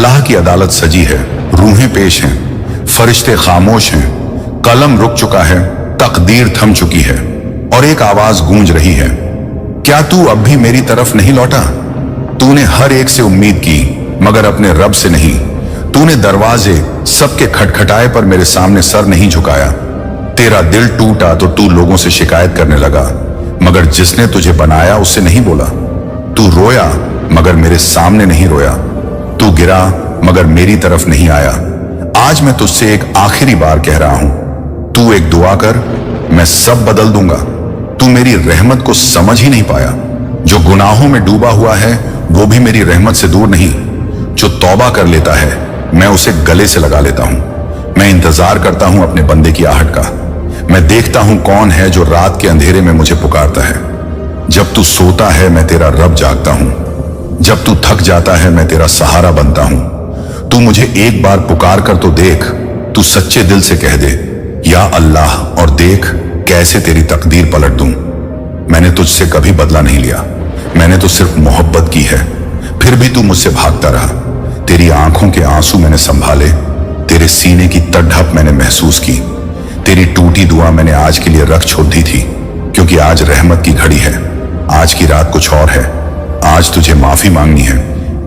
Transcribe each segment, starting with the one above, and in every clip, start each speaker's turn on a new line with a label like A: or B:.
A: अल्लाह की अदालत सजी है, रूहें पेश हैं, फरिश्ते खामोश हैं, कलम रुक चुका है, तकदीर थम चुकी है और एक आवाज गूंज रही है, क्या तू अब भी मेरी तरफ नहीं लौटा? तूने हर एक से उम्मीद की मगर अपने रब से नहीं। तूने दरवाजे सबके खटखटाए पर मेरे सामने सर नहीं झुकाया। तेरा दिल टूटा तो तू लोगों से शिकायत करने लगा, मगर जिसने तुझे बनाया उससे नहीं बोला। तू रोया मगर मेरे सामने नहीं रोया। तू गिरा मगर मेरी तरफ नहीं आया। आज मैं तुझसे एक आखिरी बार कह रहा हूं, तू एक दुआ कर, मैं सब बदल दूंगा। तू मेरी रहमत को समझ ही नहीं पाया। जो गुनाहों में डूबा हुआ है वो भी मेरी रहमत से दूर नहीं। जो तौबा कर लेता है मैं उसे गले से लगा लेता हूं। मैं इंतजार करता हूं अपने बंदे की आहट का। मैं देखता हूं कौन है जो रात के अंधेरे में मुझे पुकारता है। जब तू सोता है मैं तेरा रब जागता हूं। जब तू थक जाता है मैं तेरा सहारा बनता हूं। तू मुझे एक बार पुकार कर तो देख। तू सच्चे दिल से कह दे या अल्लाह और देख कैसे तेरी तकदीर पलट दूं। मैंने तुझसे कभी बदला नहीं लिया, मैंने तो सिर्फ मोहब्बत की है। फिर भी तू मुझसे भागता रहा। तेरी आंखों के आंसू मैंने संभाले, तेरे सीने की तड़प मैंने महसूस की। तेरी टूटी दुआ मैंने आज के लिए रख छोड़ दी थी, क्योंकि आज रहमत की घड़ी है। आज की रात कुछ और है। आज तुझे माफी मांगनी है।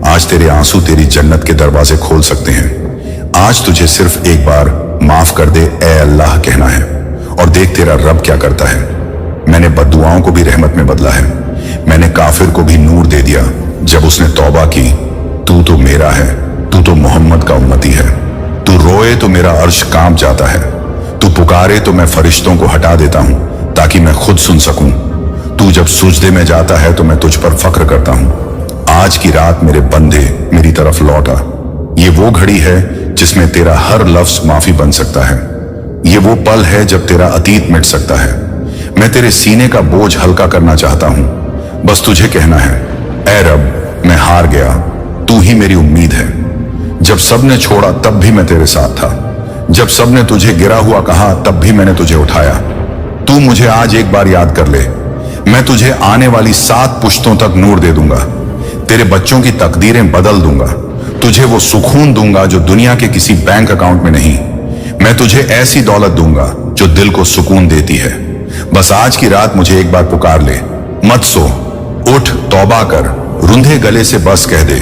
A: आज तेरे आंसू तेरी जन्नत के दरवाजे खोल सकते हैं। आज तुझे सिर्फ एक बार माफ कर दे ए अल्लाह कहना है, और देख तेरा रब क्या करता है। मैंने बद्दुआओं को भी रहमत में बदला है। मैंने काफिर को भी नूर दे दिया जब उसने तौबा की। तू तो मेरा है, तू तो मोहम्मद का उम्मती है। तू रोए तो मेरा अर्श कांप जाता है। तू पुकारे तो मैं फरिश्तों को हटा देता हूं ताकि मैं खुद सुन सकूं। तू जब सुजदे में जाता है तो मैं तुझ पर फख्र करता हूं। आज की रात मेरे बंदे मेरी तरफ लौटा। ये वो घड़ी है जिसमें तेरा हर लफ्ज माफी बन सकता है। ये वो पल है जब तेरा अतीत मिट सकता है। मैं तेरे सीने का बोझ हल्का करना चाहता हूं। बस तुझे कहना है, ऐ रब मैं हार गया, तू ही मेरी उम्मीद है। जब सबने छोड़ा तब भी मैं तेरे साथ था। जब सबने तुझे गिरा हुआ कहा तब भी मैंने तुझे उठाया। तू मुझे आज एक बार याद कर ले, मैं तुझे आने वाली 7 पुश्तों तक नूर दे दूंगा। तेरे बच्चों की तकदीरें बदल दूंगा। तुझे वो सुकून दूंगा जो दुनिया के किसी बैंक अकाउंट में नहीं। मैं तुझे ऐसी दौलत दूंगा जो दिल को सुकून देती है। बस आज की रात मुझे एक बार पुकार ले, मत सो, उठ, तौबा कर, रुंधे गले से बस कह दे,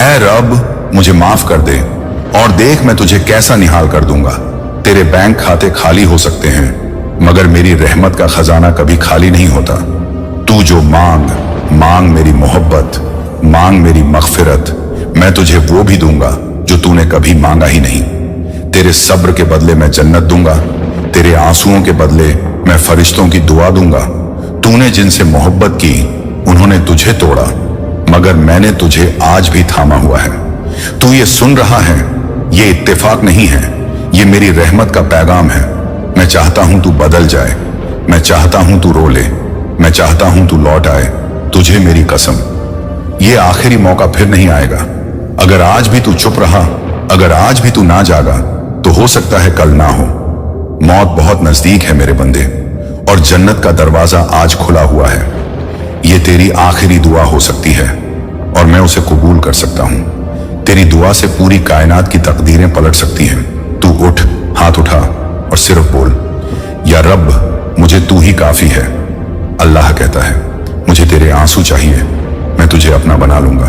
A: ऐ रब मुझे माफ कर दे, और देख मैं तुझे कैसा निहाल कर दूंगा। तेरे बैंक खाते खाली हो सकते हैं मगर मेरी रहमत का खजाना कभी खाली नहीं होता। तू जो मांग, मांग मेरी मोहब्बत, मांग मेरी मगफिरत। मैं तुझे वो भी दूंगा जो तूने कभी मांगा ही नहीं। तेरे सब्र के बदले मैं जन्नत दूंगा। तेरे आंसुओं के बदले मैं फरिश्तों की दुआ दूंगा। तूने जिनसे मोहब्बत की उन्होंने तुझे तोड़ा, मगर मैंने तुझे आज भी थामा हुआ है। तू ये सुन रहा है, ये इत्तेफाक नहीं है, ये मेरी रहमत का पैगाम है। मैं चाहता हूं तू बदल जाए, मैं चाहता हूं तू रो ले, मैं चाहता हूं तू लौट आए। तुझे मेरी कसम, ये आखिरी मौका फिर नहीं आएगा। अगर आज भी तू चुप रहा, अगर आज भी तू ना जागा, तो हो सकता है कल ना हो। मौत बहुत नजदीक है मेरे बंदे, और जन्नत का दरवाजा आज खुला हुआ है। ये तेरी आखिरी दुआ हो सकती है और मैं उसे कबूल कर सकता हूं। तेरी दुआ से पूरी कायनात की तकदीरें पलट सकती हैं। तू उठ, हाथ उठा और सिर्फ बोल, या रब मुझे तू ही काफी है। अल्लाह कहता है, मुझे तेरे आंसू चाहिए, मैं तुझे अपना बना लूंगा।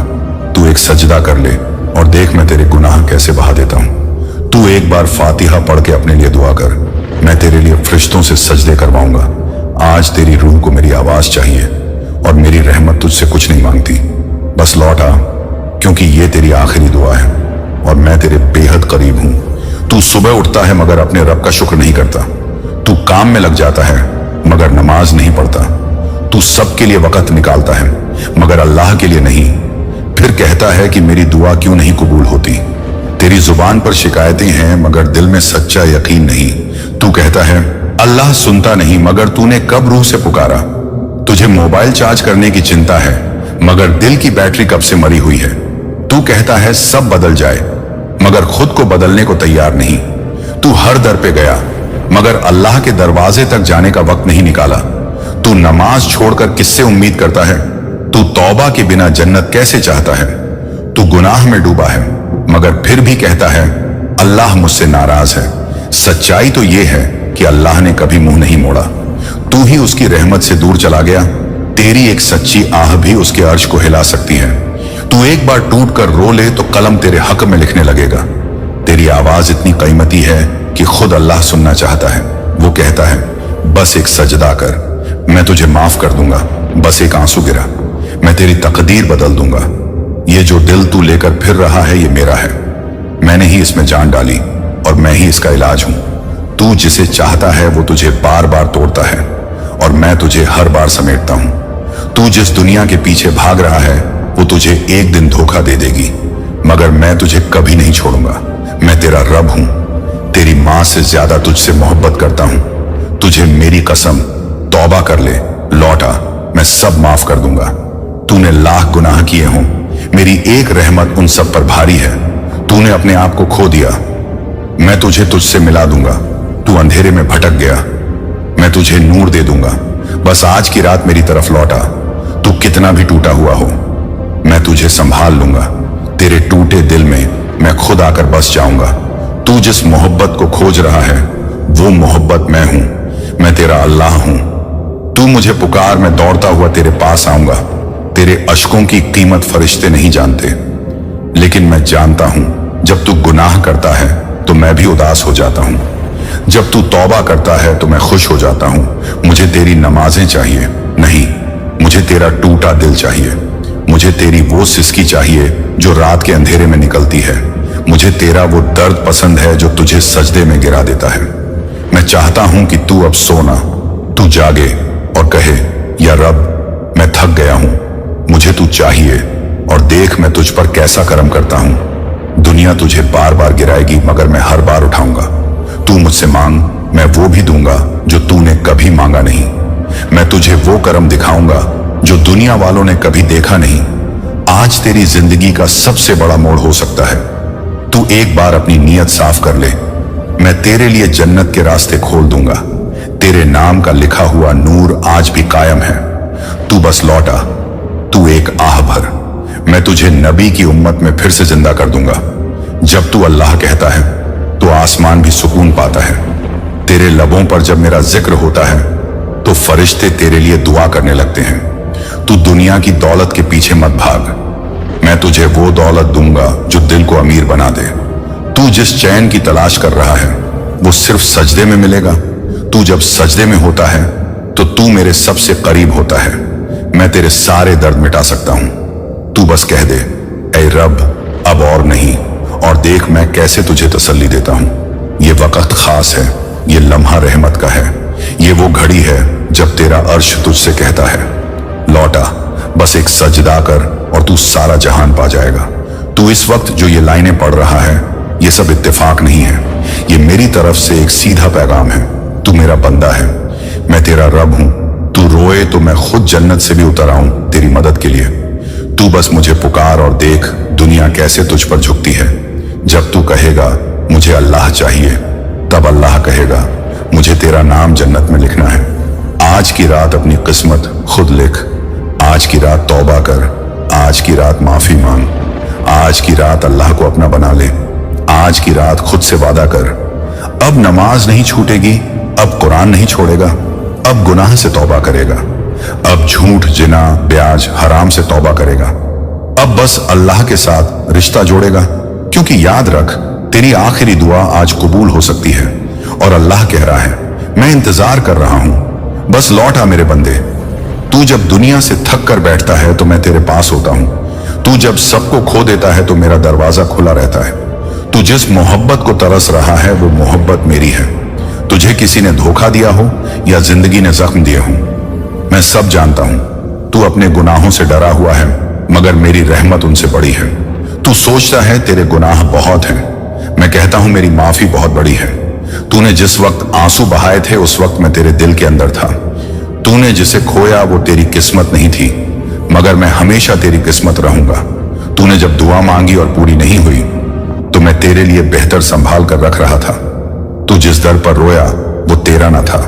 A: तू एक सजदा कर ले और देख मैं तेरे गुनाह कैसे बहा देता हूं। तू एक बार फातिहा पढ़ के अपने लिए दुआ कर, मैं तेरे लिए फरिश्तों से सजदे करवाऊंगा। आज तेरी रूह को मेरी आवाज चाहिए और मेरी रहमत तुझसे कुछ नहीं मांगती। बस लौट आ, क्योंकि ये तेरी आखिरी दुआ है और मैं तेरे बेहद करीब हूं। तू सुबह उठता है मगर अपने रब का शुक्र नहीं करता। तू काम में लग जाता है मगर नमाज नहीं पढ़ता। तू सबके लिए वक्त निकालता है मगर अल्लाह के लिए नहीं। फिर कहता है कि मेरी दुआ क्यों नहीं कबूल होती। तेरी जुबान पर शिकायतें हैं मगर दिल में सच्चा यकीन नहीं। तू कहता है अल्लाह सुनता नहीं, मगर तूने कब रूह से पुकारा। तुझे मोबाइल चार्ज करने की चिंता है मगर दिल की बैटरी कब से मरी हुई है। तू कहता है सब बदल जाए मगर खुद को बदलने को तैयार नहीं। तू हर दर पे गया मगर अल्लाह के दरवाजे तक जाने का वक्त नहीं निकाला। तू नमाज छोड़कर किससे उम्मीद करता है। तू तौबा के बिना जन्नत कैसे चाहता है। तू गुनाह में डूबा है मगर फिर भी कहता है अल्लाह मुझसे नाराज है। सच्चाई तो यह है कि अल्लाह ने कभी मुंह नहीं मोड़ा, तू ही उसकी रहमत से दूर चला गया। तेरी एक सच्ची आह भी उसके अर्श को हिला सकती है। तू एक बार टूट कर रो ले तो कलम तेरे हक में लिखने लगेगा। तेरी आवाज इतनी कीमती है कि खुद अल्लाह सुनना चाहता है। वो कहता है बस एक सजदा कर, मैं तुझे माफ कर दूंगा। बस एक आंसू गिरा, मैं तेरी तकदीर बदल दूंगा। ये जो दिल तू लेकर फिर रहा है ये मेरा है, मैंने ही इसमें जान डाली और मैं ही इसका इलाज हूं। तू जिसे चाहता है वो तुझे बार बार तोड़ता है और मैं तुझे हर बार समेटता हूं। तू जिस दुनिया के पीछे भाग रहा है वो तुझे एक दिन धोखा दे देगी, मगर मैं तुझे कभी नहीं छोड़ूंगा। मैं तेरा रब हूं, तेरी मां से ज्यादा तुझसे मोहब्बत करता हूं। तुझे मेरी कसम, तौबा कर ले, लौटा, मैं सब माफ कर दूंगा। तूने लाख गुनाह किए हों, मेरी एक रहमत उन सब पर भारी है। तूने अपने आप को खो दिया, मैं तुझे तुझसे मिला दूंगा। तू अंधेरे में भटक गया, मैं तुझे नूर दे दूंगा। बस आज की रात मेरी तरफ लौटा, तू कितना भी टूटा हुआ हो, मैं तुझे संभाल लूंगा। तेरे टूटे दिल में मैं खुद आकर बस जाऊंगा। तू जिस मोहब्बत को खोज रहा है वो मोहब्बत मैं हूं, मैं तेरा अल्लाह हूं। तू मुझे पुकार, मैं दौड़ता हुआ तेरे पास आऊंगा। तेरे अश्कों की कीमत फरिश्ते नहीं जानते, लेकिन मैं जानता हूं जब तू गुनाह करता है तो मैं भी उदास हो जाता हूं। जब तू तौबा करता है तो मैं खुश हो जाता हूं। मुझे तेरी नमाजें चाहिए नहीं, मुझे तेरा टूटा दिल चाहिए। मुझे तेरी वो सिसकी चाहिए जो रात के अंधेरे में निकलती है। मुझे तेरा वो दर्द पसंद है जो तुझे सजदे में गिरा देता है। मैं चाहता हूं कि तू अब सोना, तू जागे और कहे या रब मैं थक गया हूं, मुझे तू चाहिए और देख मैं तुझ पर कैसा करम करता हूं। दुनिया तुझे बार बार गिराएगी मगर मैं हर बार उठाऊंगा। तू मुझसे मांग, मैं वो भी दूंगा जो तूने कभी मांगा नहीं। मैं तुझे वो करम दिखाऊंगा जो दुनिया वालों ने कभी देखा नहीं। आज तेरी जिंदगी का सबसे बड़ा मोड़ हो सकता है। तू एक बार अपनी नीयत साफ कर ले, मैं तेरे लिए जन्नत के रास्ते खोल दूंगा। तेरे नाम का लिखा हुआ नूर आज भी कायम है। तू बस लौटा, तू एक आह भर, मैं तुझे नबी की उम्मत में फिर से जिंदा कर दूंगा। जब तू अल्लाह कहता है तो आसमान भी सुकून पाता है। तेरे लबों पर जब मेरा जिक्र होता है तो फरिश्ते तेरे लिए दुआ करने लगते हैं। तू दुनिया की दौलत के पीछे मत भाग, मैं तुझे वो दौलत दूंगा जो दिल को अमीर बना दे। तू जिस चैन की तलाश कर रहा है वो सिर्फ सजदे में मिलेगा। तू जब सजदे में होता है तो तू मेरे सबसे करीब होता है। मैं तेरे सारे दर्द मिटा सकता हूं। तू बस कह दे ऐ रब अब और नहीं, और देख मैं कैसे तुझे तसल्ली देता हूं। ये वक्त खास है, ये लम्हा रहमत का है। ये वो घड़ी है जब तेरा अर्श तुझसे कहता है लौटा, बस एक सजदा कर और तू सारा जहान पा जाएगा। तू इस वक्त जो ये लाइनें पढ़ रहा है ये सब इत्तेफाक नहीं है, ये मेरी तरफ से एक सीधा पैगाम है। तू मेरा बंदा है, मैं तेरा रब हूं। तू रोए तो मैं खुद जन्नत से भी उतर आऊं तेरी मदद के लिए। तू बस मुझे पुकार और देख दुनिया कैसे तुझ पर झुकती है। जब तू कहेगा मुझे अल्लाह चाहिए, तब अल्लाह कहेगा मुझे तेरा नाम जन्नत में लिखना है। आज की रात अपनी किस्मत खुद लिख। आज की रात तौबा कर, आज की रात माफी मांग, आज की रात अल्लाह को अपना बना ले। आज की रात खुद से वादा कर, अब नमाज नहीं छूटेगी, अब कुरान नहीं छोड़ेगा, अब गुनाह से तौबा करेगा, अब झूठ, जिना, ब्याज, हराम से तौबा करेगा, अब बस अल्लाह के साथ रिश्ता जोड़ेगा। क्योंकि याद रख तेरी आखिरी दुआ आज कबूल हो सकती है और अल्लाह कह रहा है मैं इंतजार कर रहा हूं, बस लौटा मेरे बंदे। तू जब दुनिया से थक कर बैठता है तो मैं तेरे पास होता हूं। तू जब सबको खो देता है तो मेरा दरवाजा खुला रहता है। तू जिस मोहब्बत को तरस रहा है वो मोहब्बत मेरी है। तुझे किसी ने धोखा दिया हो या जिंदगी ने जख्म दिए हों, मैं सब जानता हूं। तू अपने गुनाहों से डरा हुआ है मगर मेरी रहमत उनसे बड़ी है। तू सोचता है तेरे गुनाह बहुत हैं, मैं कहता हूं मेरी माफी बहुत बड़ी है। तूने जिस वक्त आंसू बहाए थे उस वक्त मैं तेरे दिल के अंदर था। तूने जिसे खोया वो तेरी किस्मत नहीं थी, मगर मैं हमेशा तेरी किस्मत रहूंगा। तूने जब दुआ मांगी और पूरी नहीं हुई तो मैं तेरे लिए बेहतर संभाल कर रख रहा था। तू जिस दर पर रोया वो तेरा ना था,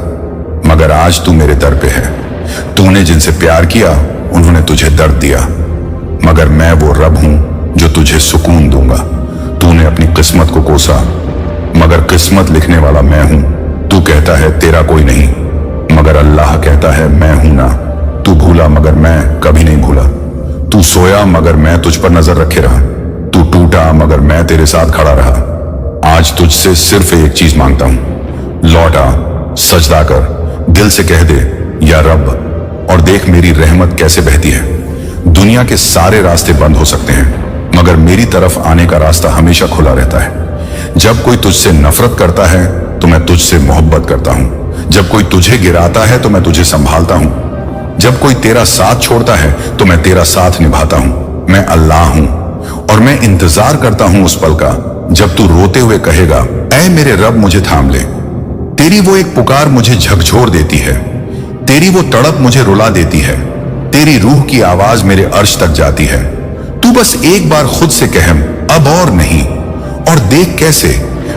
A: मगर आज तू मेरे दर पे है। तूने जिनसे प्यार किया उन्होंने तुझे दर्द दिया, मगर मैं वो रब हूं जो तुझे सुकून दूंगा। तू कोसा, मगर किस्मत लिखने वाला मैं हूं। तू कहता है तेरा कोई नहीं, मगर अल्लाह कहता है मैं हूं ना। तू भूला मगर मैं कभी नहीं भूला। तू सोया मगर मैं तुझ पर नजर रखे रहा। तू टूटा मगर मैं तेरे साथ खड़ा रहा। आज तुझसे सिर्फ एक चीज मांगता हूं, लौट आ, सजदा कर, दिल से कह दे या रब, और देख मेरी रहमत कैसे बहती है। दुनिया के सारे रास्ते बंद हो सकते हैं, मगर मेरी तरफ आने का रास्ता हमेशा खुला रहता है। जब कोई तुझसे नफरत करता है तो मैं तुझसे मोहब्बत करता हूं। जब कोई तुझे गिराता है तो मैं तुझे संभालता हूं। जब कोई तेरा साथ छोड़ता है तो मैं तेरा साथ निभाता हूं। मैं अल्लाह हूं और मैं इंतजार करता हूं उस पल का जब तू रोते हुए कहेगा, ऐ मेरे रब मुझे थाम ले। तेरी वो एक पुकार मुझे झकझोर देती है, तेरी वो तड़प मुझे रुला देती है, तेरी रूह की आवाज मेरे अर्श तक जाती है। तू बस एक बार खुद से कह, अब और नहीं, और देख कैसे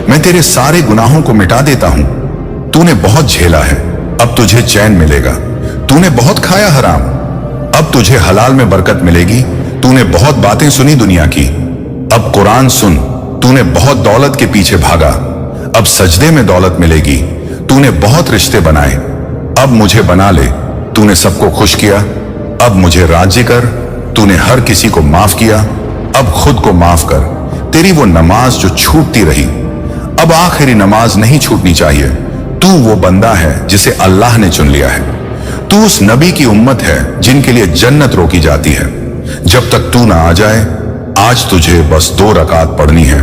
A: मैं तेरे सारे गुनाहों को मिटा देता हूं। तूने बहुत झेला है, अब तुझे चैन मिलेगा। तूने बहुत खाया हराम, अब तुझे हलाल में बरकत मिलेगी। तूने बहुत बातें सुनी दुनिया की, अब कुरान सुन। तूने बहुत दौलत के पीछे भागा, अब सजदे में दौलत मिलेगी। तूने बहुत रिश्ते बनाए, अब मुझे बना ले। तूने सबको खुश किया, अब मुझे राजी कर। तूने हर किसी को माफ किया, अब खुद को माफ कर। तेरी वो नमाज जो छूटती रही, अब आखिरी नमाज नहीं छूटनी चाहिए। तू वो बंदा है जिसे अल्लाह ने चुन लिया है। तू उस नबी की उम्मत है जिनके लिए जन्नत रोकी जाती है। जब तक तू ना आ जाए, आज तुझे बस 2 रकात पढ़नी है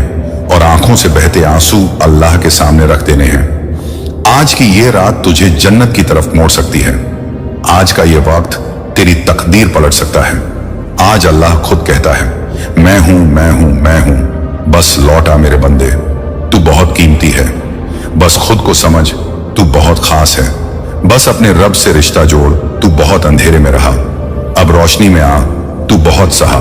A: और आंखों से बहते आंसू अल्लाह के सामने रख देने हैं। आज की ये रात तुझे जन्नत की तरफ मोड़ सकती है। आज का ये वक्त तेरी तकदीर पलट सकता है। आज अल्लाह खुद कहता है, मैं हूं, मैं हूं, मैं हूं। बस लौटा मेरे बंदे, तू बहुत कीमती है। बस खुद को समझ, तू बहुत खास है। बस अपने रब से रिश्ता जोड़, तू बहुत अंधेरे में रहा। अब रोशनी में आ, तू बहुत सहा।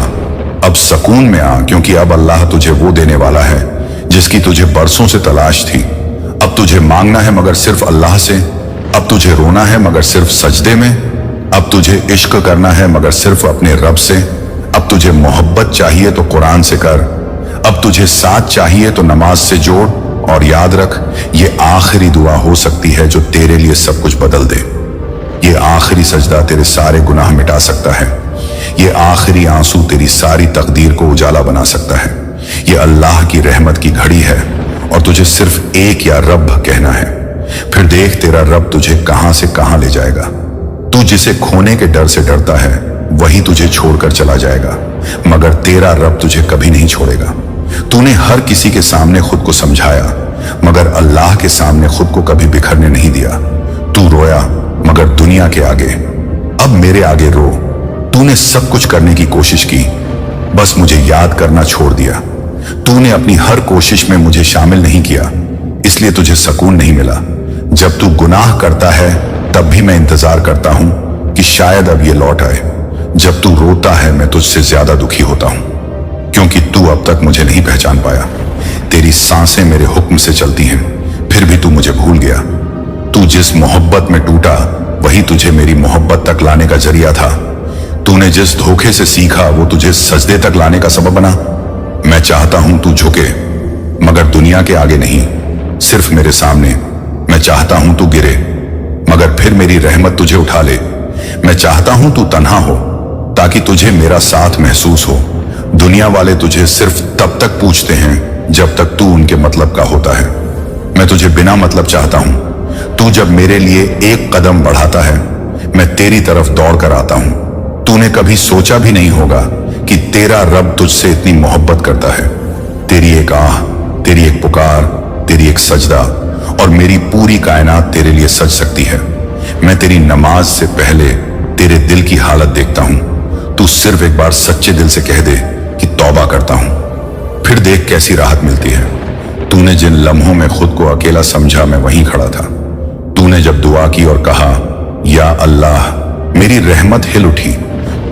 A: अब सुकून में आ, क्योंकि अब अल्लाह तुझे वो देने वाला है जिसकी तुझे बरसों से तलाश थी। अब तुझे मांगना है मगर सिर्फ अल्लाह से। अब तुझे रोना है मगर सिर्फ सजदे में। अब तुझे इश्क करना है मगर सिर्फ अपने रब से। अब तुझे मोहब्बत चाहिए तो कुरान से कर। अब तुझे साथ चाहिए तो नमाज से जोड़। और याद रख, ये आखिरी दुआ हो सकती है जो तेरे लिए सब कुछ बदल दे। ये आखिरी सजदा तेरे सारे गुनाह मिटा सकता है। ये आखिरी आंसू तेरी सारी तकदीर को उजाला बना सकता है। ये अल्लाह की रहमत की घड़ी है और तुझे सिर्फ एक या रब कहना है। फिर देख तेरा रब तुझे कहां से कहां ले जाएगा। तू जिसे खोने के डर से डरता है वही तुझे छोड़कर चला जाएगा, मगर तेरा रब तुझे कभी नहीं छोड़ेगा। तूने हर किसी के सामने खुद को समझाया, मगर अल्लाह के सामने खुद को कभी बिखरने नहीं दिया। तू रोया मगर दुनिया के आगे, अब मेरे आगे रो। तूने सब कुछ करने की कोशिश की, बस मुझे याद करना छोड़ दिया। तूने अपनी हर कोशिश में मुझे शामिल नहीं किया, इसलिए तुझे सुकून नहीं मिला। जब तू गुनाह करता है तब भी मैं इंतजार करता हूं कि शायद अब ये लौट आए। जब तू रोता है मैं तुझसे ज्यादा दुखी होता हूं, क्योंकि तू अब तक मुझे नहीं पहचान पाया। तेरी सांसें मेरे हुक्म से चलती हैं, फिर भी तू मुझे भूल गया। तू जिस मोहब्बत में टूटा वही तुझे मेरी मोहब्बत तक लाने का जरिया था। तूने जिस धोखे से सीखा वो तुझे सजदे तक लाने का सबब बना। मैं चाहता हूं तू झुके, मगर दुनिया के आगे नहीं, सिर्फ मेरे सामने। मैं चाहता हूं तू गिरे, मगर फिर मेरी रहमत तुझे उठा ले। मैं चाहता हूं तू तन्हा हो, ताकि तुझे मेरा साथ महसूस हो। दुनिया वाले तुझे सिर्फ तब तक पूछते हैं जब तक तू उनके मतलब का होता है। मैं तुझे बिना मतलब चाहता हूं। तू जब मेरे लिए एक कदम बढ़ाता है मैं तेरी तरफ दौड़ कर आता हूं। तूने कभी सोचा भी नहीं होगा कि तेरा रब तुझसे इतनी मोहब्बत करता है। तेरी एक आह, तेरी एक पुकार, तेरी एक सजदा और मेरी पूरी कायनात तेरे लिए सज सकती है। मैं तेरी नमाज से पहले तेरे दिल की हालत देखता हूं। तू सिर्फ एक बार सच्चे दिल से कह दे कि तौबा करता हूं, फिर देख कैसी राहत मिलती है। तूने जिन लम्हों में खुद को अकेला समझा मैं वहीं खड़ा था। तूने जब दुआ की और कहा या अल्लाह, मेरी रहमत हिल उठी।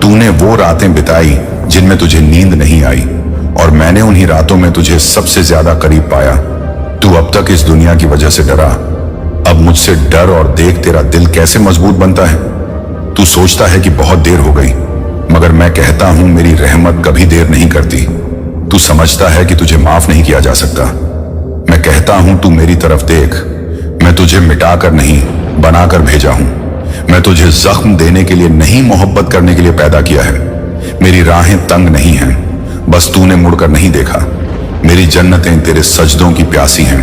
A: तूने वो रातें बिताई जिनमें तुझे नींद नहीं आई, और मैंने उन्हीं रातों में तुझे सबसे ज्यादा करीब पाया। तू अब तक इस दुनिया की वजह से डरा, अब मुझसे डर और देख तेरा दिल कैसे मजबूत बनता है। तू सोचता है कि बहुत देर हो गई, मगर मैं कहता हूं मेरी रहमत कभी देर नहीं करती। तू समझता है कि तुझे माफ नहीं किया जा सकता, मैं कहता हूं तू मेरी तरफ देख। मैं तुझे मिटाकर नहीं बनाकर भेजा हूं। मैं तुझे जख्म देने के लिए नहीं, मोहब्बत करने के लिए पैदा किया है। मेरी राहें तंग नहीं हैं, बस तूने मुड़कर नहीं देखा। मेरी जन्नतें तेरे सजदों की प्यासी हैं,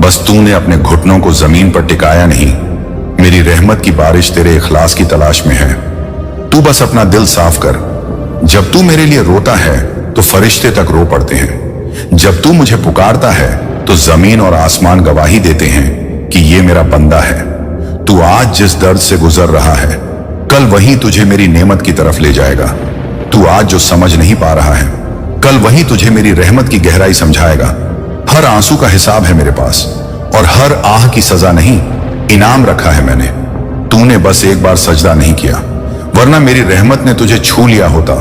A: बस तूने अपने घुटनों को जमीन पर टिकाया नहीं। मेरी रहमत की बारिश तेरे इखलास की तलाश में है। तू बस अपना दिल साफ कर। जब तू मेरे लिए रोता है तो फरिश्ते तक रो पड़ते हैं। जब तू मुझे पुकारता है तो जमीन और आसमान गवाही देते हैं कि ये मेरा बंदा है। तू आज जिस दर्द से गुजर रहा है, कल वही तुझे मेरी नेमत की तरफ ले जाएगा। तू आज जो समझ नहीं पा रहा है, कल वही तुझे मेरी रहमत की गहराई समझाएगा। हर आंसू का हिसाब है मेरे पास, और हर आह की सजा नहीं, इनाम रखा है मैंने। तूने बस एक बार सजदा नहीं किया, वरना मेरी रहमत ने तुझे छू लिया होता।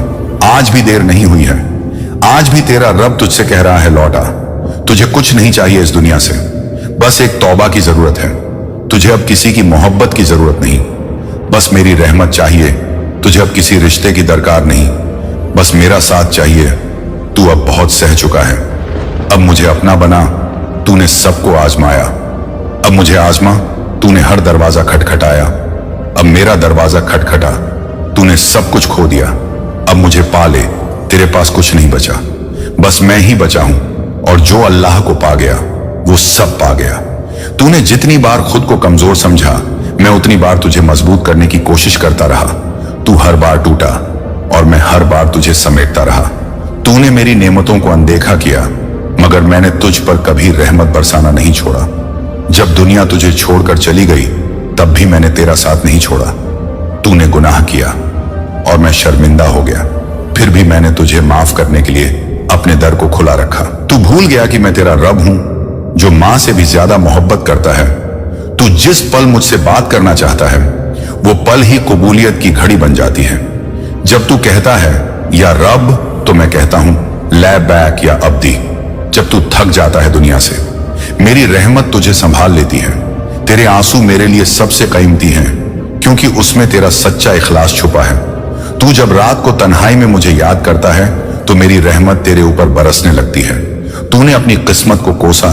A: आज भी देर नहीं हुई है। आज भी तेरा रब तुझसे कह रहा है लौटा। तुझे कुछ नहीं चाहिए इस दुनिया से, बस एक तौबा की जरूरत है। तुझे अब किसी की मोहब्बत की जरूरत नहीं, बस मेरी रहमत चाहिए। तुझे अब किसी रिश्ते की दरकार नहीं, बस मेरा साथ चाहिए। तू अब बहुत सह चुका है, अब मुझे अपना बना। तूने सबको आजमाया, अब मुझे आजमा। तूने हर दरवाजा खटखटाया, अब मेरा दरवाजा खटखटा। तूने सब कुछ खो दिया, अब मुझे पा ले। तेरे पास कुछ नहीं बचा, बस मैं ही बचा हूं, और जो अल्लाह को पा गया वो सब पा गया। तूने जितनी बार खुद को कमजोर समझा, मैं उतनी बार तुझे मजबूत करने की कोशिश करता रहा। तू हर बार टूटा और मैं हर बार तुझे समेटता रहा। तूने मेरी नेमतों को अनदेखा किया, मगर मैंने तुझ पर कभी रहमत बरसाना नहीं छोड़ा। जब दुनिया तुझे छोड़कर चली गई, तब भी मैंने तेरा साथ नहीं छोड़ा। तूने गुनाह किया और मैं शर्मिंदा हो गया, फिर भी मैंने तुझे माफ करने के लिए अपने दर को खुला रखा। तू भूल गया कि मैं तेरा रब हूं, जो मां से भी ज्यादा मोहब्बत करता है। तू जिस पल मुझसे बात करना चाहता है, वो पल ही कबूलियत की घड़ी बन जाती है। जब तू कहता है या रब, तो मैं कहता हूं लै बैक या अब्दी। जब तू थक जाता है दुनिया से, मेरी रहमत तुझे संभाल लेती है। तेरे आंसू मेरे लिए सबसे कीमती हैं, क्योंकि उसमें तेरा सच्चा इखलास छुपा है। तू जब रात को तन्हाई में मुझे याद करता है, तो मेरी रहमत तेरे ऊपर बरसने लगती है। तूने अपनी किस्मत को कोसा,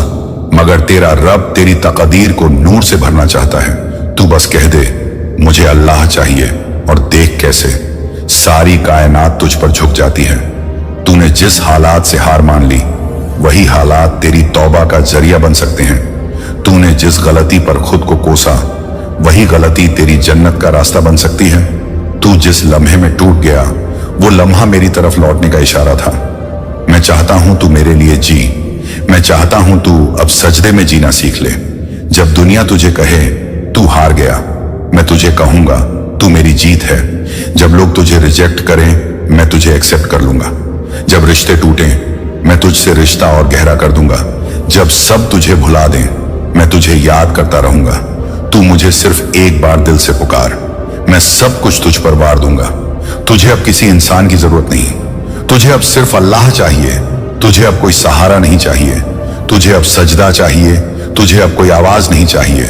A: मगर तेरा रब तेरी तकदीर को नूर से भरना चाहता है। तू बस कह दे मुझे अल्लाह चाहिए, और देख कैसे सारी कायनात तुझ पर झुक जाती है। तूने जिस हालात से हार मान ली, वही हालात तेरी तौबा का जरिया बन सकते हैं। तूने जिस गलती पर खुद को कोसा, वही गलती तेरी जन्नत का रास्ता बन सकती है। तू जिस लम्हे में टूट गया, वो लम्हा मेरी तरफ लौटने का इशारा था। मैं चाहता हूं तू मेरे लिए जी। मैं चाहता हूं तू अब सजदे में जीना सीख ले। जब दुनिया तुझे कहे तू हार गया, मैं तुझे कहूंगा तू मेरी जीत है। जब लोग तुझे रिजेक्ट करें, मैं तुझे एक्सेप्ट कर लूंगा। जब रिश्ते टूटें, मैं तुझसे रिश्ता और गहरा कर दूंगा। जब सब तुझे भुला दें, मैं तुझे याद करता रहूंगा। तू मुझे सिर्फ एक बार दिल से पुकार, मैं सब कुछ तुझ पर वार दूंगा। तुझे अब किसी इंसान की जरूरत नहीं, तुझे अब सिर्फ अल्लाह चाहिए। तुझे अब कोई सहारा नहीं चाहिए, तुझे अब सजदा चाहिए। तुझे अब कोई आवाज नहीं चाहिए,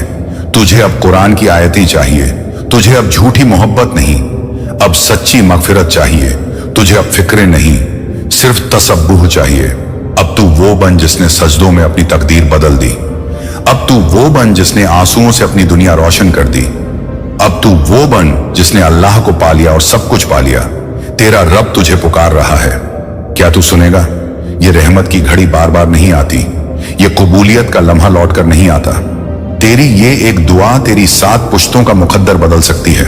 A: तुझे अब कुरान की आयतें चाहिए। तुझे अब झूठी मोहब्बत नहीं, अब सच्ची मगफिरत चाहिए। तुझे अब फिक्रें नहीं, सिर्फ तसब्बुह चाहिए। अब तू वो बन जिसने सजदों में अपनी तकदीर बदल दी। अब तू वो बन जिसने आंसुओं से अपनी दुनिया रोशन कर दी। अब तू वो बन जिसने अल्लाह को पा लिया और सब कुछ पा लिया। तेरा रब तुझे पुकार रहा है, क्या तू सुनेगा? ये रहमत की घड़ी बार बार नहीं आती, ये कबूलियत का लम्हा लौट कर नहीं आता। तेरी ये एक दुआ तेरी 7 पुश्तों का मुकद्दर बदल सकती है।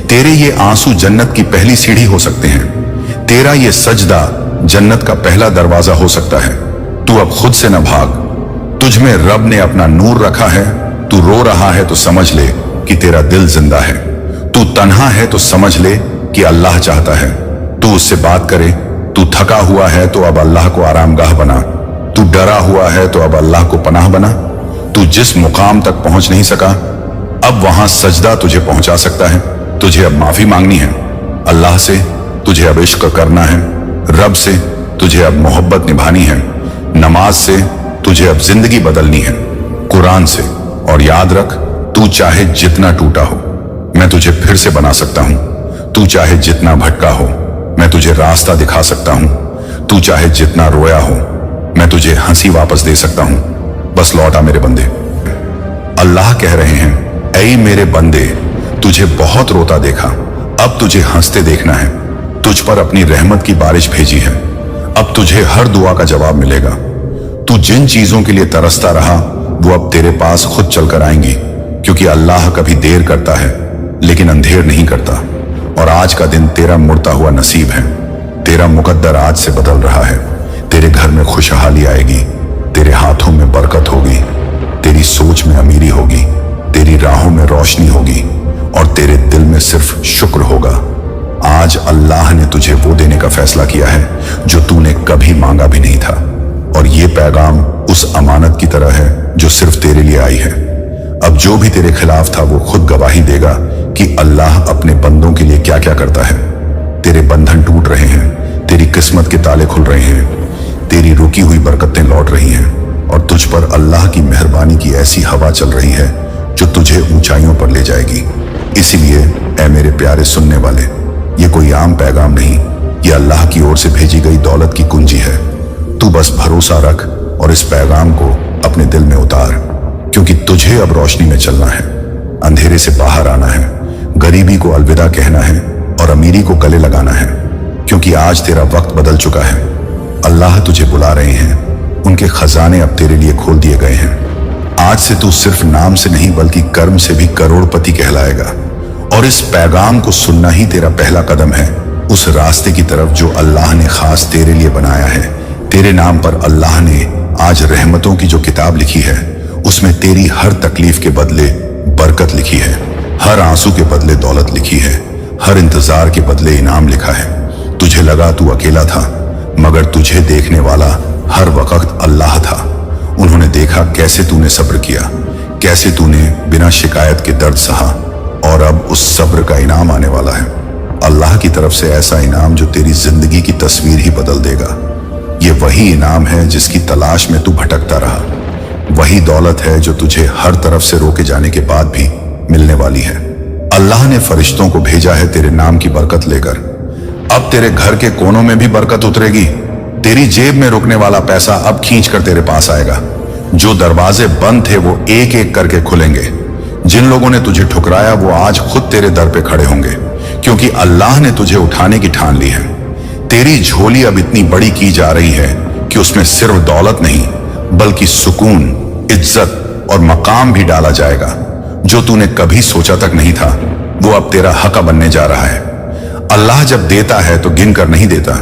A: तेरे ये आंसू जन्नत की पहली सीढ़ी हो सकते हैं। तेरा ये सजदा जन्नत का पहला दरवाजा हो सकता है। तू अब खुद से न भाग, तुझ में रब ने अपना नूर रखा है। तू रो रहा है तो समझ ले कि तेरा दिल जिंदा है। तू तन्हा है तो समझ ले कि अल्लाह चाहता है तू उससे बात करे। तू थका हुआ है तो अब अल्लाह को आरामगाह बना। तू डरा हुआ है तो अब अल्लाह को पनाह बना। तू जिस मुकाम तक पहुंच नहीं सका, अब वहां सजदा तुझे पहुंचा सकता है। तुझे अब माफी मांगनी है अल्लाह से, तुझे अब इश्क करना है रब से, तुझे अब मोहब्बत निभानी है। नमाज से तुझे अब जिंदगी बदलनी है, कुरान से। और याद रख, तू चाहे जितना टूटा हो, मैं तुझे फिर से बना सकता हूं। तू चाहे जितना भटका हो, मैं तुझे रास्ता दिखा सकता हूं। तू चाहे जितना रोया हो, मैं तुझे हंसी वापस दे सकता हूं। बस लौटा मेरे बंदे। अल्लाह कह रहे हैं, ऐ मेरे बंदे, तुझे बहुत रोता देखा, अब तुझे हंसते देखना है। तुझ पर अपनी रहमत की बारिश भेजी है, अब तुझे हर दुआ का जवाब मिलेगा। तू जिन चीजों के लिए तरसता रहा वो अब तेरे पास खुद चलकर आएंगी, क्योंकि अल्लाह कभी देर करता है लेकिन अंधेर नहीं करता। और आज का दिन तेरा मुड़ता हुआ नसीब है। तेरा मुकद्दर आज से बदल रहा है। तेरे घर में खुशहाली आएगी, तेरे हाथों में बरकत होगी, तेरी सोच में अमीरी होगी, तेरी राहों में रोशनी होगी और तेरे दिल में सिर्फ शुक्र होगा। आज अल्लाह ने तुझे वो देने का फैसला किया है जो तूने कभी मांगा भी नहीं था। और ये पैगाम उस अमानत की तरह है जो सिर्फ तेरे लिए आई है। अब जो भी तेरे खिलाफ था वो खुद गवाही देगा कि अल्लाह अपने बंदों के लिए क्या क्या करता है। तेरे बंधन टूट रहे हैं, तेरी किस्मत के ताले खुल रहे हैं, तेरी रुकी हुई बरकतें लौट रही हैं और तुझ पर अल्लाह की मेहरबानी की ऐसी हवा चल रही है जो तुझे ऊंचाइयों पर ले जाएगी। इसीलिए ऐ मेरे प्यारे सुनने वाले, ये कोई आम पैगाम नहीं, ये अल्लाह की ओर से भेजी गई दौलत की कुंजी है। तू बस भरोसा रख और इस पैगाम को अपने दिल में उतार, क्योंकि तुझे अब रोशनी में चलना है, अंधेरे से बाहर आना है, गरीबी को अलविदा कहना है और अमीरी को गले लगाना है, क्योंकि आज तेरा वक्त बदल चुका है। अल्लाह तुझे बुला रहे हैं, उनके खजाने अब तेरे लिए खोल दिए गए हैं। आज से तू सिर्फ नाम से नहीं बल्कि कर्म से भी करोड़पति कहलाएगा। और इस पैगाम को सुनना ही तेरा पहला कदम है उस रास्ते की तरफ जो अल्लाह ने खास तेरे लिए बनाया है। तेरे नाम पर अल्लाह ने आज रहमतों की जो किताब लिखी है उसमें तेरी हर तकलीफ के बदले बरकत लिखी है, हर आंसू के बदले दौलत लिखी है, हर इंतजार के बदले इनाम लिखा है। तुझे लगा तू अकेला था, मगर तुझे देखने वाला हर वक्त अल्लाह था। उन्होंने देखा कैसे तूने सब्र किया, कैसे तूने बिना शिकायत के दर्द सहा, और अब उस सब्र का इनाम आने वाला है। अल्लाह की तरफ से ऐसा इनाम जो तेरी जिंदगी की तस्वीर ही बदल देगा। ये वही इनाम है जिसकी तलाश में तू भटकता रहा, वही दौलत है जो तुझे हर तरफ से रोके जाने के बाद भी मिलने वाली है। अल्लाह ने फरिश्तों को भेजा है तेरे नाम की बरकत लेकर। अब तेरे घर के कोनों में भी बरकत उतरेगी। तेरी जेब में रुकने वाला पैसा अब खींच कर तेरे पास आएगा। जो दरवाजे बंद थे वो एक एक करके खुलेंगे। जिन लोगों ने तुझे ठुकराया वो आज खुद तेरे दर पे खड़े होंगे, क्योंकि अल्लाह ने तुझे उठाने की ठान ली है। तेरी झोली अब इतनी बड़ी की जा रही है कि उसमें सिर्फ दौलत नहीं बल्कि सुकून, इज्जत और मकाम भी डाला जाएगा। जो तूने कभी सोचा तक नहीं था वो अब तेरा हक बनने जा रहा है। अल्लाह जब देता है तो गिन कर नहीं देता,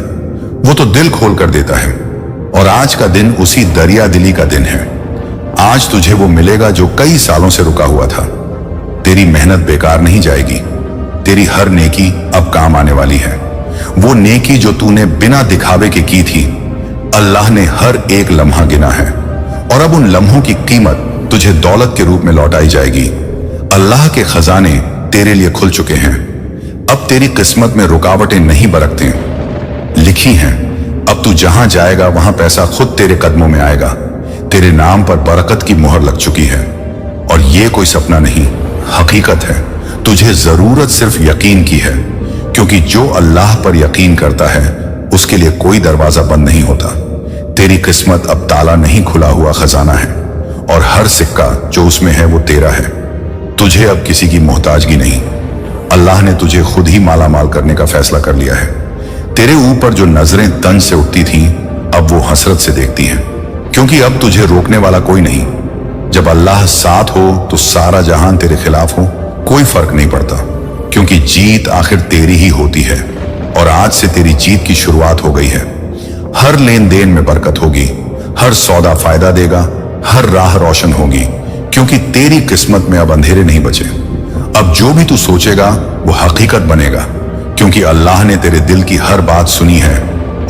A: वो तो दिल खोल कर देता है। और आज का दिन उसी दरिया दिली का दिन है। आज तुझे वो मिलेगा जो कई सालों से रुका हुआ था। तेरी मेहनत बेकार नहीं जाएगी। तेरी हर नेकी अब काम आने वाली है। वो नेकी जो तूने बिना दिखावे के की थी, अल्लाह ने हर एक लम्हा गिना है और अब उन लम्हों की कीमत तुझे दौलत के रूप में लौटाई जाएगी। अल्लाह के खजाने तेरे लिए खुल चुके हैं। अब तेरी किस्मत में रुकावटें नहीं बरकते, लिखी हैं। अब तू जहां जाएगा वहां पैसा खुद तेरे कदमों में आएगा। तेरे नाम पर बरकत की मोहर लग चुकी है और ये कोई सपना नहीं, हकीकत है। तुझे जरूरत सिर्फ यकीन की है, क्योंकि जो अल्लाह पर यकीन करता है उसके लिए कोई दरवाजा बंद नहीं होता। तेरी किस्मत अब ताला नहीं खुला हुआ खजाना है और हर सिक्का जो उसमें है वो तेरा है। तुझे अब किसी की मोहताजगी नहीं। अल्लाह ने तुझे खुद ही माला माल करने का फैसला कर लिया है। तेरे ऊपर जो नजरें तंज से उठती थीं अब वो हसरत से देखती हैं, क्योंकि अब तुझे रोकने वाला कोई नहीं। जब अल्लाह साथ हो तो सारा जहान तेरे खिलाफ हो, कोई फर्क नहीं पड़ता, क्योंकि जीत आखिर तेरी ही होती है। और आज से तेरी जीत की शुरुआत हो गई है। हर लेन देन में बरकत होगी, हर सौदा फायदा देगा, हर राह रोशन होगी, क्योंकि तेरी किस्मत में अब अंधेरे नहीं बचे। अब जो भी तू सोचेगा वो हकीकत बनेगा, क्योंकि अल्लाह ने तेरे दिल की हर बात सुनी है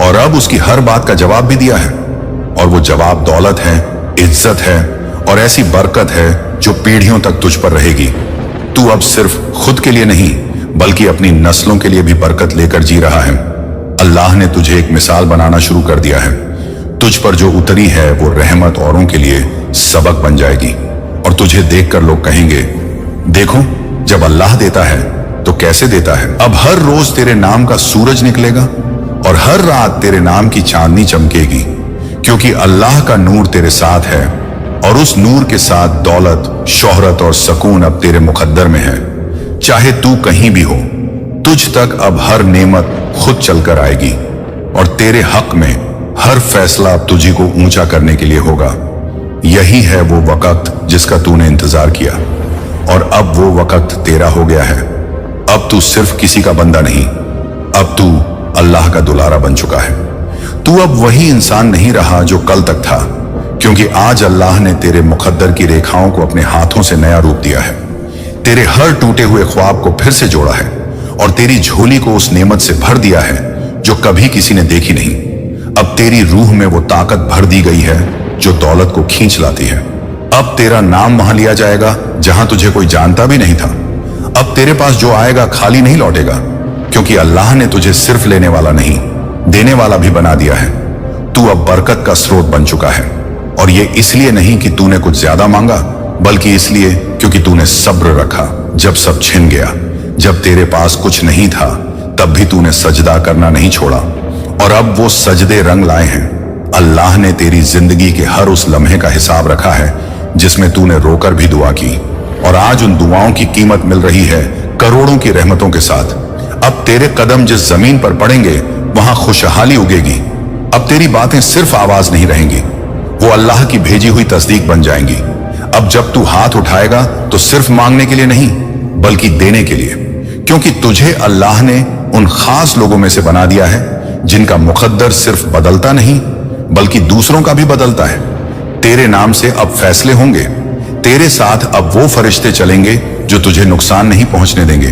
A: और अब उसकी हर बात का जवाब भी दिया है। और वो जवाब दौलत है, इज्जत है और ऐसी बरकत है जो पीढ़ियों तक तुझ पर रहेगी। तू अब सिर्फ खुद के लिए नहीं बल्कि अपनी नस्लों के लिए भी बरकत लेकर जी रहा है। अल्लाह ने तुझे एक मिसाल बनाना शुरू कर दिया है। तुझ पर जो उतरी है वो रहमत औरों के लिए सबक बन जाएगी और तुझे देखकर लोग कहेंगे, देखो जब अल्लाह देता है तो कैसे देता है। अब हर रोज तेरे नाम का सूरज निकलेगा और हर रात तेरे नाम की चांदनी चमकेगी, क्योंकि अल्लाह का नूर तेरे साथ है और उस नूर के साथ दौलत, शोहरत और सकून अब तेरे मुकद्दर में है। चाहे तू कहीं भी हो, तुझ तक अब हर नेमत खुद चलकर आएगी और तेरे हक में हर फैसला अब तुझी को ऊंचा करने के लिए होगा। यही है वो वक्त जिसका तूने इंतजार किया और अब वो वक्त तेरा हो गया है। अब तू सिर्फ किसी का बंदा नहीं, अब तू अल्लाह का दुलारा बन चुका है। तू अब वही इंसान नहीं रहा जो कल तक था, क्योंकि आज अल्लाह ने तेरे मुकद्दर की रेखाओं को अपने हाथों से नया रूप दिया है। तेरे हर टूटे हुए ख्वाब को फिर से जोड़ा है और तेरी झोली को उस नेमत से भर दिया है जो कभी किसी ने देखी नहीं। अब तेरी रूह में वो ताकत भर दी गई है जो दौलत को खींच लाती है। अब तेरा नाम वहां लिया जाएगा जहां तुझे कोई जानता भी नहीं था। अब तेरे पास जो आएगा खाली नहीं लौटेगा, क्योंकि अल्लाह ने तुझे सिर्फ लेने वाला नहीं, देने वाला भी बना दिया है। तू अब बरकत का स्रोत बन चुका है, और ये इसलिए नहीं कि तूने कुछ ज्यादा मांगा, बल्कि इसलिए क्योंकि तूने सब्र रखा। जब सब छिन गया, जब तेरे पास कुछ नहीं था, तब भी तूने सजदा करना नहीं छोड़ा, और अब वो सजदे रंग लाए हैं। अल्लाह ने तेरी जिंदगी के हर उस लम्हे का हिसाब रखा है जिसमें तूने रोकर भी दुआ की, और आज उन दुआओं की कीमत मिल रही है करोड़ों की रहमतों के साथ। अब तेरे कदम जिस जमीन पर पड़ेंगे वहां खुशहाली उगेगी। अब तेरी बातें सिर्फ आवाज नहीं रहेंगी, वो अल्लाह की भेजी हुई तस्दीक बन जाएंगी। अब जब तू हाथ उठाएगा तो सिर्फ मांगने के लिए नहीं, बल्कि देने के लिए, क्योंकि तुझे अल्लाह ने उन खास लोगों में से बना दिया है जिनका मुकद्दर सिर्फ बदलता नहीं बल्कि दूसरों का भी बदलता है। तेरे नाम से अब फैसले होंगे, तेरे साथ अब वो फरिश्ते चलेंगे जो तुझे नुकसान नहीं पहुंचने देंगे।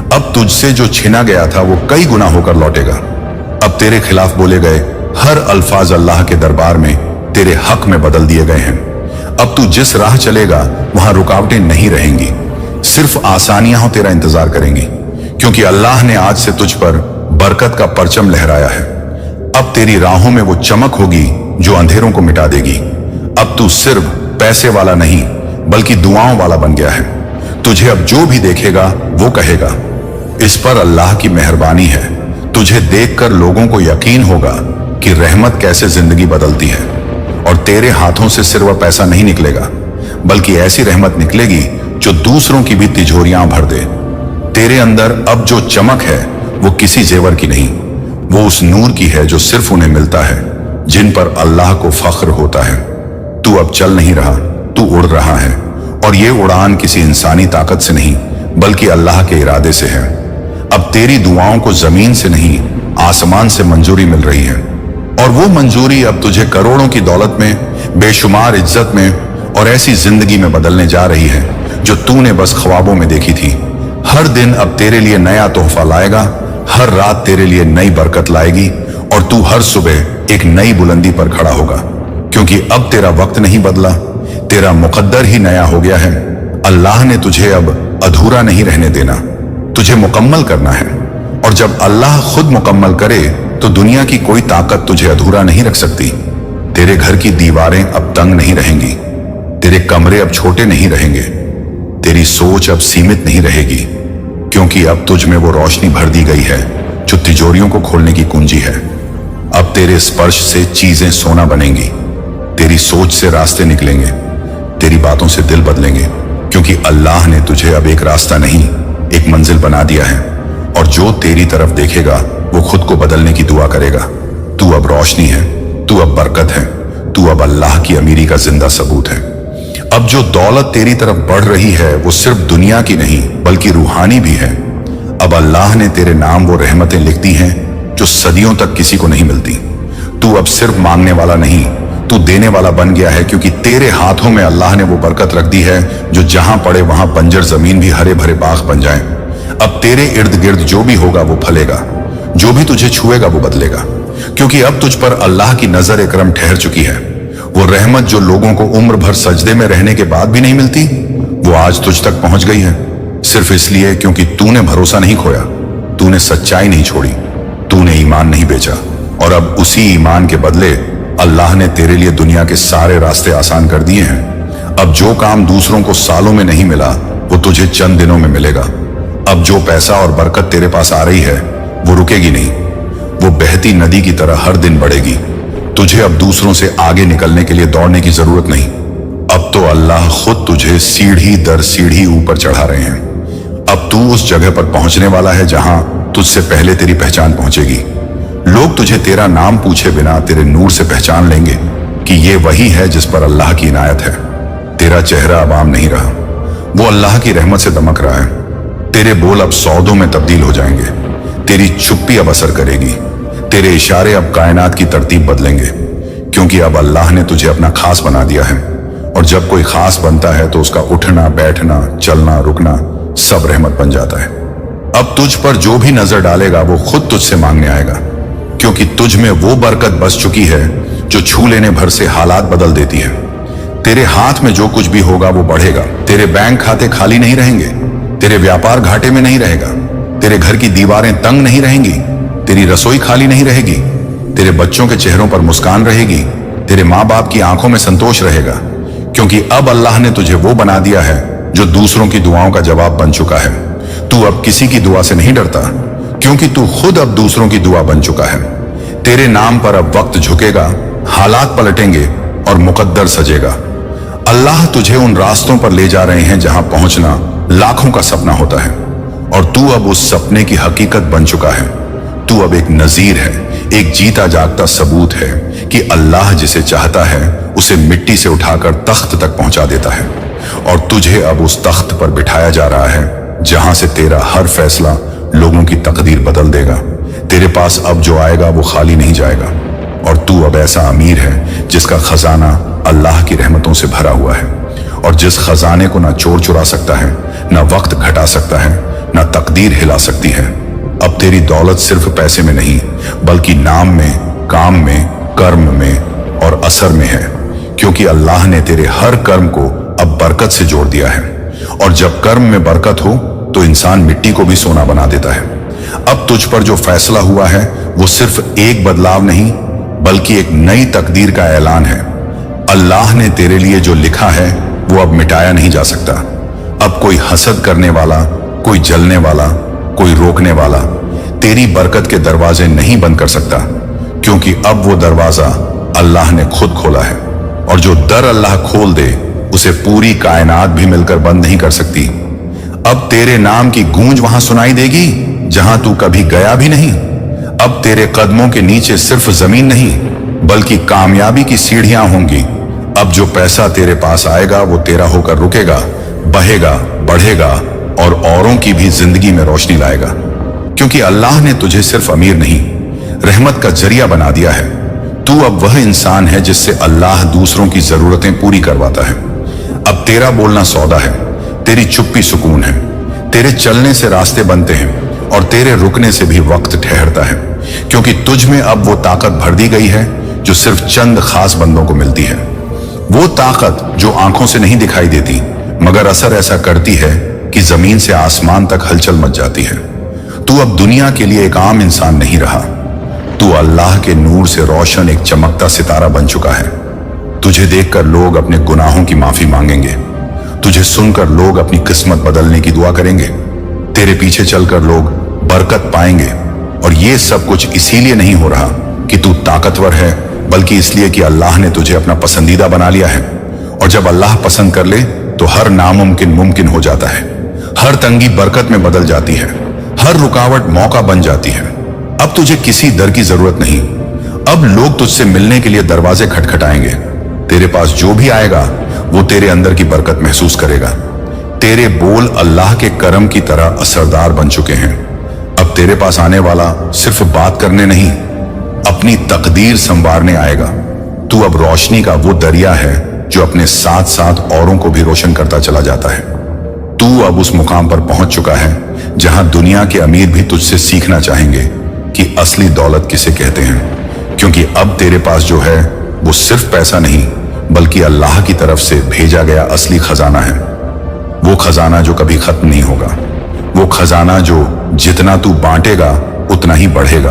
A: अब तुझसे जो छिना गया था वो कई गुना होकर लौटेगा। अब तेरे खिलाफ बोले गए हर अल्फाज अल्लाह के दरबार में तेरे हक में बदल दिए गए हैं। अब तू जिस राह चलेगा वहां रुकावटें नहीं रहेंगी, सिर्फ आसानियां हो तेरा इंतजार करेंगी, क्योंकि अल्लाह ने आज से तुझ पर बरकत का परचम लहराया है। अब तेरी राहों में वो चमक होगी जो अंधेरों को मिटा देगी। अब तू सिर्फ पैसे वाला नहीं बल्कि दुआओं वाला बन गया है। तुझे अब जो भी देखेगा वो कहेगा, इस पर अल्लाह की मेहरबानी है। तुझे देखकर लोगों को यकीन होगा कि रहमत कैसे जिंदगी बदलती है, और तेरे हाथों से सिर्फ पैसा नहीं निकलेगा, बल्कि ऐसी रहमत निकलेगी जो दूसरों की भी तिजोरियां भर दे। तेरे अंदर अब जो चमक है वो किसी जेवर की नहीं, वो उस नूर की है जो सिर्फ उन्हें मिलता है जिन पर अल्लाह को फख्र होता है। तू अब चल नहीं रहा, तू उड़ रहा है, और ये उड़ान किसी इंसानी ताकत से नहीं बल्कि अल्लाह के इरादे से है। अब तेरी दुआओं को जमीन से नहीं आसमान से मंजूरी मिल रही है, और वो मंजूरी अब तुझे करोड़ों की दौलत में, बेशुमार इज्जत में और ऐसी जिंदगी में बदलने जा रही है जो तूने बस ख्वाबों में देखी थी। हर दिन अब तेरे लिए नया तोहफा लाएगा, हर रात तेरे लिए नई बरकत लाएगी, और तू हर सुबह एक नई बुलंदी पर खड़ा होगा, क्योंकि अब तेरा वक्त नहीं बदला, तेरा मुकद्दर ही नया हो गया है। अल्लाह ने तुझे अब अधूरा नहीं रहने देना, तुझे मुकम्मल करना है, और जब अल्लाह खुद मुकम्मल करे तो दुनिया की कोई ताकत तुझे अधूरा नहीं रख सकती। तेरे घर की दीवारें अब तंग नहीं रहेंगी, तेरे कमरे अब छोटे नहीं रहेंगे, तेरी सोच अब सीमित नहीं रहेगी, क्योंकि अब तुझ में वो रोशनी भर दी गई है जो तिजोरियों को खोलने की कुंजी है। अब तेरे स्पर्श से चीजें सोना बनेंगी, तेरी सोच से रास्ते निकलेंगे, तेरी बातों से दिल बदलेंगे, क्योंकि अल्लाह ने तुझे अब एक रास्ता नहीं एक मंजिल बना दिया है, और जो तेरी तरफ देखेगा वो खुद को बदलने की दुआ करेगा। तू अब रोशनी है, तू अब बरकत है, तू अब अल्लाह की अमीरी का जिंदा सबूत है। अब जो दौलत तेरी तरफ बढ़ रही है वो सिर्फ दुनिया की नहीं बल्कि रूहानी भी है। अब अल्लाह ने तेरे नाम वो रहमतें लिख दी हैं जो सदियों तक किसी को नहीं मिलती। तू अब सिर्फ मांगने वाला नहीं, तू देने वाला बन गया है, क्योंकि तेरे हाथों में अल्लाह ने वो बरकत रख दी है जो जहां पड़े वहां बंजर जमीन भी हरे भरे बाग बन जाए। अब तेरे इर्द गिर्द जो भी होगा वो फलेगा, जो भी तुझे छुएगा वो बदलेगा, क्योंकि अब तुझ पर अल्लाह की नजर एकरम ठहर चुकी है। वो रहमत जो लोगों को उम्र भर सजदे में रहने के बाद भी नहीं मिलती, वो आज तुझ तक पहुंच गई है, सिर्फ इसलिए क्योंकि तूने भरोसा नहीं खोया, तूने सच्चाई नहीं छोड़ी, तूने ईमान नहीं बेचा, और अब उसी ईमान के बदले अल्लाह ने तेरे लिए दुनिया के सारे रास्ते आसान कर दिए हैं। अब जो काम दूसरों को सालों में नहीं मिला वो तुझे चंद दिनों में मिलेगा। अब जो पैसा और बरकत तेरे पास आ रही है वो रुकेगी नहीं, वो बहती नदी की तरह हर दिन बढ़ेगी। तुझे अब दूसरों से आगे निकलने के लिए दौड़ने की जरूरत नहीं, अब तो अल्लाह खुद तुझे सीढ़ी दर सीढ़ी ऊपर चढ़ा रहे हैं। अब तू उस जगह पर पहुंचने वाला है जहां तुझसे पहले तेरी पहचान पहुंचेगी। लोग तुझे तेरा नाम पूछे बिना तेरे नूर से पहचान लेंगे कि ये वही है जिस पर अल्लाह की इनायत है। तेरा चेहरा अब आम नहीं रहा, वो अल्लाह की रहमत से दमक रहा है। तेरे बोल अब सौदों में तब्दील हो जाएंगे। तेरी चुप्पी अब असर करेगी। तेरे इशारे अब कायनात की तरतीब बदलेंगे, क्योंकि अब अल्लाह ने तुझे अपना खास बना दिया है। और जब कोई खास बनता है तो उसका उठना बैठना चलना रुकना सब रहमत बन जाता है। अब तुझ पर जो भी नजर डालेगा वो खुद तुझसे मांगने आएगा, क्योंकि तुझ में वो बरकत बस चुकी है जो छू लेने भर से हालात बदल देती है। तेरे हाथ में जो कुछ भी होगा वो बढ़ेगा। तेरे बैंक खाते खाली नहीं रहेंगे। तेरे व्यापार घाटे में नहीं रहेगा। तेरे घर की दीवारें तंग नहीं रहेंगी। तेरी रसोई खाली नहीं रहेगी। तेरे बच्चों के चेहरों पर मुस्कान रहेगी। तेरे माँ बाप की आंखों में संतोष रहेगा, क्योंकि अब अल्लाह ने तुझे वो बना दिया है जो दूसरों की दुआओं का जवाब बन चुका है। तू अब किसी की दुआ से नहीं डरता, क्योंकि तू खुद अब दूसरों की दुआ बन चुका है। तेरे नाम पर अब वक्त झुकेगा, हालात पलटेंगे और मुकद्दर सजेगा। अल्लाह तुझे उन रास्तों पर ले जा रहे हैं जहां पहुंचना लाखों का सपना होता है, और तू अब उस सपने की हकीकत बन चुका है। तू अब एक नजीर है, एक जीता जागता सबूत है कि अल्लाह जिसे चाहता है उसे मिट्टी से उठाकर तख्त तक पहुंचा देता है। और तुझे अब उस तख्त पर बिठाया जा रहा है जहां से तेरा हर फैसला लोगों की तकदीर बदल देगा। तेरे पास अब जो आएगा वो खाली नहीं जाएगा, और तू अब ऐसा अमीर है जिसका खजाना अल्लाह की रहमतों से भरा हुआ है, और जिस खजाने को ना चोर चुरा सकता है, ना वक्त घटा सकता है, ना तकदीर हिला सकती है। अब तेरी दौलत सिर्फ पैसे में नहीं, बल्कि नाम में, काम में, कर्म में और असर में है, क्योंकि अल्लाह ने तेरे हर कर्म को अब बरकत से जोड़ दिया है। और जब कर्म में बरकत हो तो इंसान मिट्टी को भी सोना बना देता है। अब तुझ पर जो फैसला हुआ है वो सिर्फ एक बदलाव नहीं, बल्कि एक नई तकदीर का ऐलान है। अल्लाह ने तेरे लिए जो लिखा है वो अब मिटाया नहीं जा सकता। अब कोई हसद करने वाला, कोई जलने वाला, कोई रोकने वाला तेरी बरकत के दरवाजे नहीं बंद कर सकता, क्योंकि अब वो दरवाजा अल्लाह ने खुद खोला है। और जो दर अल्लाह खोल दे उसे पूरी कायनात भी मिलकर बंद नहीं कर सकती। अब तेरे नाम की गूंज वहां सुनाई देगी जहां तू कभी गया भी नहीं। अब तेरे कदमों के नीचे सिर्फ जमीन नहीं, बल्कि कामयाबी की सीढ़ियां होंगी। अब जो पैसा तेरे पास आएगा वो तेरा होकर रुकेगा, बहेगा, बढ़ेगा और औरों की भी जिंदगी में रोशनी लाएगा, क्योंकि अल्लाह ने तुझे सिर्फ अमीर नहीं, रहमत का जरिया बना दिया है। तू अब वह इंसान है जिससे अल्लाह दूसरों की जरूरतें पूरी करवाता है। अब तेरा बोलना सौदा है, तेरी चुप्पी सुकून है, तेरे चलने से रास्ते बनते हैं और तेरे रुकने से भी वक्त ठहरता है, क्योंकि तुझ में अब वो ताकत भर दी गई है जो सिर्फ चंद खास बंदों को मिलती है। वो ताकत जो आंखों से नहीं दिखाई देती, मगर असर ऐसा करती है कि जमीन से आसमान तक हलचल मच जाती है। तू अब दुनिया के लिए एक आम इंसान नहीं रहा, तू अल्लाह के नूर से रोशन एक चमकता सितारा बन चुका है। तुझे देखकर लोग अपने गुनाहों की माफी मांगेंगे, तुझे सुनकर लोग अपनी किस्मत बदलने की दुआ करेंगे, तेरे पीछे चलकर लोग बरकत पाएंगे। और ये सब कुछ इसीलिए नहीं हो रहा कि तू ताकतवर है, बल्कि इसलिए कि अल्लाह ने तुझे अपना पसंदीदा बना लिया है। और जब अल्लाह पसंद कर ले तो हर नामुमकिन मुमकिन हो जाता है, हर तंगी बरकत में बदल जाती है, हर रुकावट मौका बन जाती है। अब तुझे किसी दर की जरूरत नहीं, अब लोग तुझसे मिलने के लिए दरवाजे खटखटाएंगे। तेरे पास जो भी आएगा वो तेरे अंदर की बरकत महसूस करेगा। तेरे बोल अल्लाह के करम की तरह असरदार बन चुके हैं। अब तेरे पास आने वाला सिर्फ बात करने नहीं, अपनी तकदीर संवारने आएगा। तू अब रोशनी का वो दरिया है जो अपने साथ साथ औरों को भी रोशन करता चला जाता है। तू अब उस मुकाम पर पहुंच चुका है जहां दुनिया के अमीर भी तुझसे सीखना चाहेंगे कि असली दौलत किसे कहते हैं, क्योंकि अब तेरे पास जो है वो सिर्फ पैसा नहीं, बल्कि अल्लाह की तरफ से भेजा गया असली खजाना है। वो खजाना जो कभी खत्म नहीं होगा, वो खजाना जो जितना तू बांटेगा उतना ही बढ़ेगा,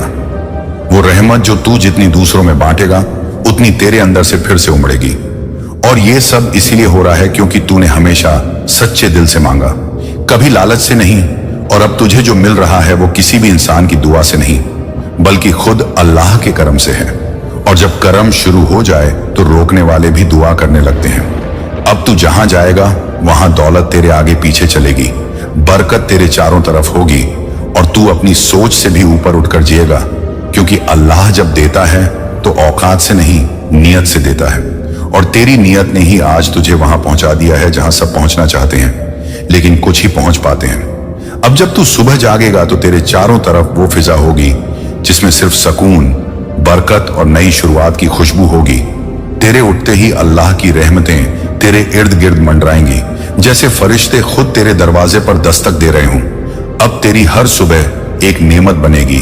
A: वो रहमत जो तू जितनी दूसरों में बांटेगा उतनी तेरे अंदर से फिर से उमड़ेगी। और ये सब इसीलिए हो रहा है क्योंकि तूने हमेशा सच्चे दिल से मांगा, कभी लालच से नहीं। और अब तुझे जो मिल रहा है वो किसी भी इंसान की दुआ से नहीं, बल्कि खुद अल्लाह के करम से है। और जब करम शुरू हो जाए तो रोकने वाले भी दुआ करने लगते हैं। अब तू जहां जाएगा वहां दौलत तेरे आगे पीछे चलेगी, बरकत तेरे चारों तरफ होगी और तू अपनी सोच से भी ऊपर उठकर जिएगा, क्योंकि अल्लाह जब देता है तो औकात से नहीं, नियत से देता है। और तेरी नियत ने ही आज तुझे वहां पहुंचा दिया है जहां सब पहुंचना चाहते हैं, लेकिन कुछ ही पहुंच पाते हैं। अब जब तू सुबह जागेगा तो तेरे चारों तरफ वो फिजा होगी जिसमें सिर्फ सुकून, बरकत और नई शुरुआत की खुशबू होगी। तेरे उठते ही अल्लाह की रहमतें तेरे इर्द गिर्द मंडराएंगी, जैसे फरिश्ते खुद तेरे दरवाजे पर दस्तक दे रहे हों। अब तेरी हर सुबह एक नेमत बनेगी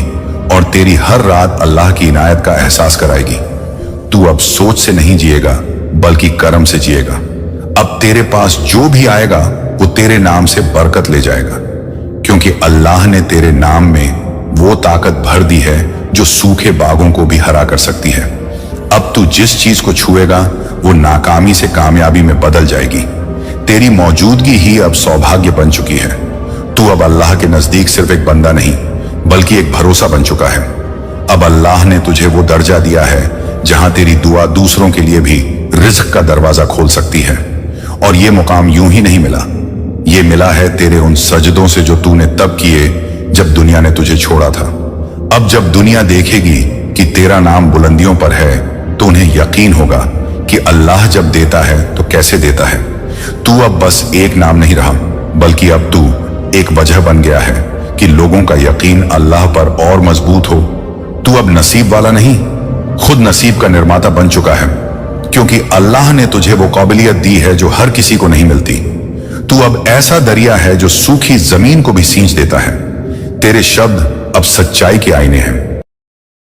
A: और तेरी हर रात अल्लाह की इनायत का एहसास कराएगी। तू अब सोच से नहीं जिएगा बल्कि करम से जिएगा। अब तेरे पास जो भी आएगा वो तेरे नाम से बरकत ले जाएगा, क्योंकि अल्लाह ने तेरे नाम में वो ताकत भर दी है जो सूखे बागों को भी हरा कर सकती है। अब तू जिस चीज को छुएगा वो नाकामी से कामयाबी में बदल जाएगी। तेरी मौजूदगी ही अब सौभाग्य बन चुकी है। तू अब अल्लाह के नजदीक सिर्फ एक बंदा नहीं बल्कि एक भरोसा बन चुका है। अब अल्लाह ने तुझे वो दर्जा दिया है जहां तेरी दुआ दूसरों के लिए भी रिज्क का दरवाजा खोल सकती है। और ये मुकाम यूं ही नहीं मिला, ये मिला है तेरे उन सजदों से जो तूने तब किए जब दुनिया ने तुझे छोड़ा था। अब जब दुनिया देखेगी कि तेरा नाम बुलंदियों पर है तो उन्हें यकीन होगा कि अल्लाह जब देता है तो कैसे देता है। तू अब बस एक नाम नहीं रहा बल्कि अब तू एक वजह बन गया है कि लोगों का यकीन अल्लाह पर और मजबूत हो। तू अब नसीब वाला नहीं, खुद नसीब का निर्माता बन चुका है, क्योंकि अल्लाह ने तुझे वो काबिलियत दी है जो हर किसी को नहीं मिलती। तू अब ऐसा दरिया है जो सूखी जमीन को भी सींच देता है। तेरे शब्द अब सच्चाई के आईने हैं।